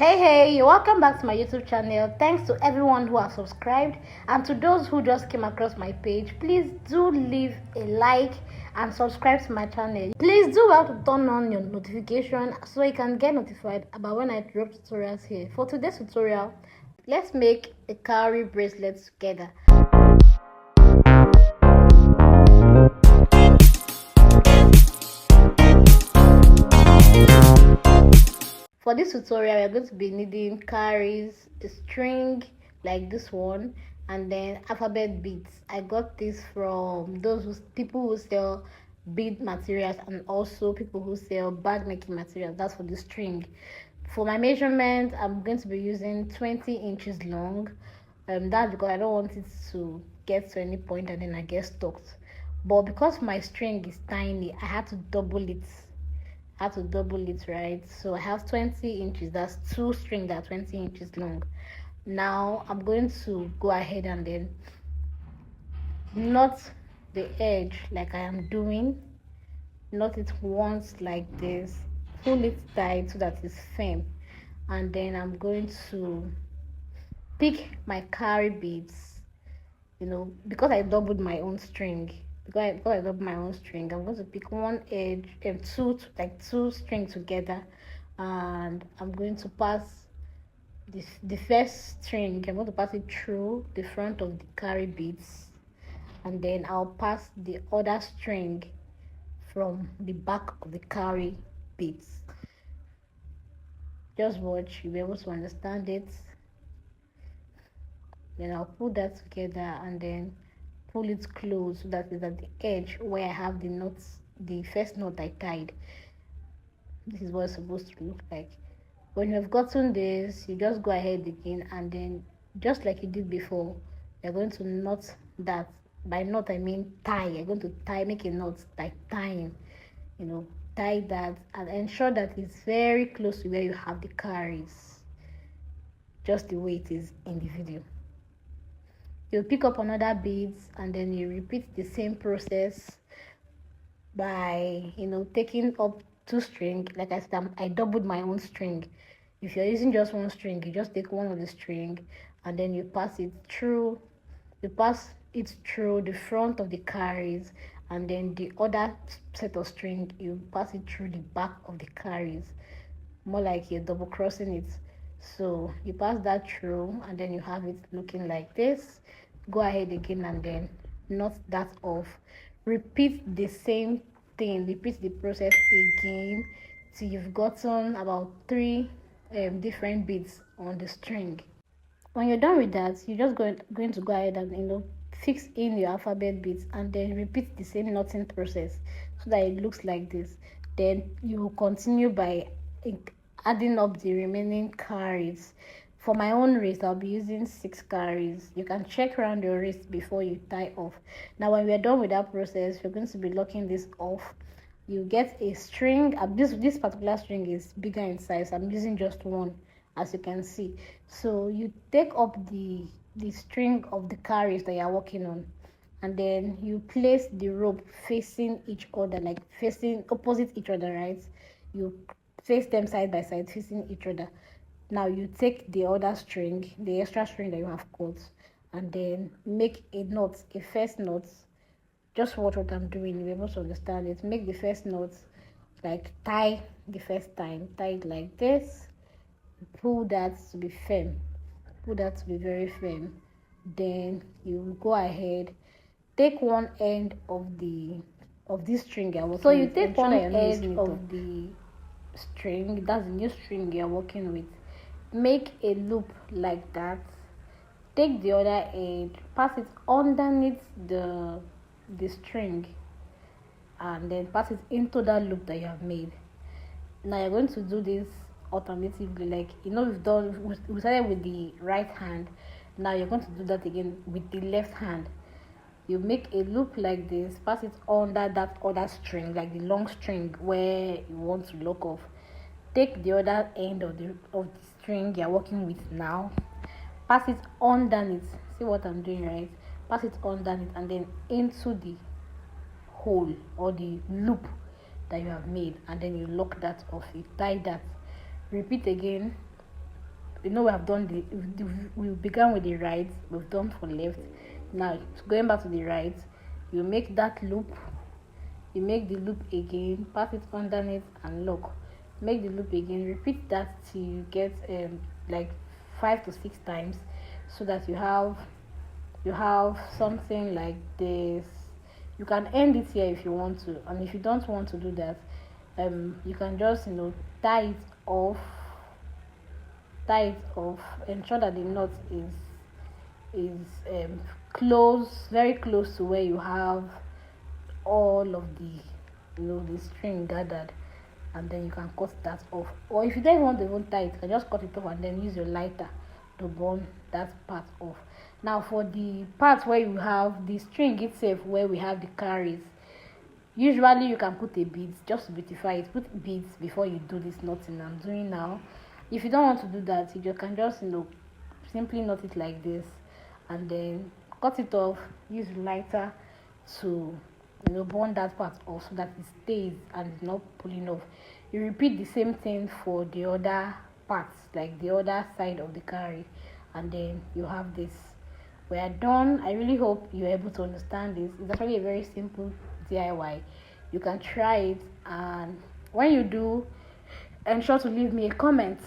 Hey, welcome back to my YouTube channel. Thanks to everyone who has subscribed, and to those who just came across my page, please do leave a like and subscribe to my channel. Please do well to turn on your notification so you can get notified about when I drop tutorials here. For today's tutorial, let's make a cowrie bracelet together. For this tutorial, we are going to be needing cowries, a string like this one, and then alphabet beads. I got this from people who sell bead materials and also people who sell bag making materials. That's for the string. For my measurement, I'm going to be using 20 inches long. That's because I don't want it to get to any point and then I get stuck. But because my string is tiny, I had to double it. Right? So I have 20 inches. That's two strings that are 20 inches long. Now I'm going to go ahead and then knot the edge like I am doing. Knot it once like this, pull it tight so that it's firm, and then I'm going to pick my cowrie beads, because I doubled my own string. Because I doubled my own string, I'm going to pick one edge and two strings together, and I'm going to pass the first string. I'm going to pass it through the front of the cowrie beads, and then I'll pass the other string from the back of the cowrie beads. Just watch, you'll be able to understand it. Then I'll put that together and then pull it close so that it's at the edge where I have the knots, the first knot I tied. This is what it's supposed to look like. When you have gotten this, you just go ahead again, and then just like you did before, you're going to knot that. By knot I mean tie. You're going to make a knot like tying, tie that and ensure that it's very close to where you have the cowries, just the way it is in the video. You pick up another beads and then you repeat the same process by taking up two string. Like I said, I doubled my own string. If you're using just one string, you just take one of the string and then you pass it through the front of the cowries, and then the other set of string you pass it through the back of the cowries, more like you're double crossing it. So you pass that through and then you have it looking like this. Go ahead again and then knot that off. Repeat the same thing, repeat the process again till you've gotten about 3 different beads on the string. When you're done with that, you're just going to go ahead and fix in your alphabet beads and then repeat the same knotting process so that it looks like this. Then you will continue by adding up the remaining cowries. For my own wrist, I'll be using 6 cowries. You can check around your wrist before you tie off. Now when we're done with that process, we're going to be locking this off. You get a string. This particular string is bigger in size. I'm using just one, as you can see. So you take up the string of the cowries that you're working on, and then you place the rope facing each other, like facing opposite each other, right? You face them side by side, facing each other. Now you take the other string, the extra string that you have cut, and then make a knot, a first knot. Just watch what I'm doing, you'll be able to understand it. Make the first knot, like tie the first time, tie it like this. Pull that to be firm, pull that to be very firm. Then you go ahead, take one end of this string you're working. So you take one edge of the string, that's the new string you're working with, make a loop like that. Take the other edge, pass it underneath the string, and then pass it into that loop that you have made. Now you're going to do this alternatively, like we started with the right hand. Now you're going to do that again with the left hand. You make a loop like this, pass it under that other string, like the long string where you want to lock off. Take the other end of the string you're working with now, pass it underneath. See what I'm doing, right? Pass it underneath and then into the hole or the loop that you have made, and then you lock that off. You tie that. Repeat again. we have done we began with the right, we've done for left. Now going back to the right, you make that loop, you make the loop again, pass it underneath and lock. Make the loop again, repeat that till you get like 5 to 6 times, so that you have something like this. You can end it here if you want to, and if you don't want to do that, you can just tie it off, ensure that the knot is close, very close to where you have all of the string gathered, and then you can cut that off. Or if you don't want to even tie it, you can just cut it off and then use your lighter to burn that part off. Now for the part where you have the string itself, where we have the carries, usually you can put a bead just to beautify it. Put beads before you do this knotting I'm doing now. If you don't want to do that, you can just simply knot it like this, and then cut it off. Use lighter to burn that part off, so that it stays and is not pulling off. You repeat the same thing for the other parts, like the other side of the carry, and then you have this. We are done. I really hope you're able to understand this. It's actually a very simple DIY. You can try it, and when you do, ensure to leave me a comment.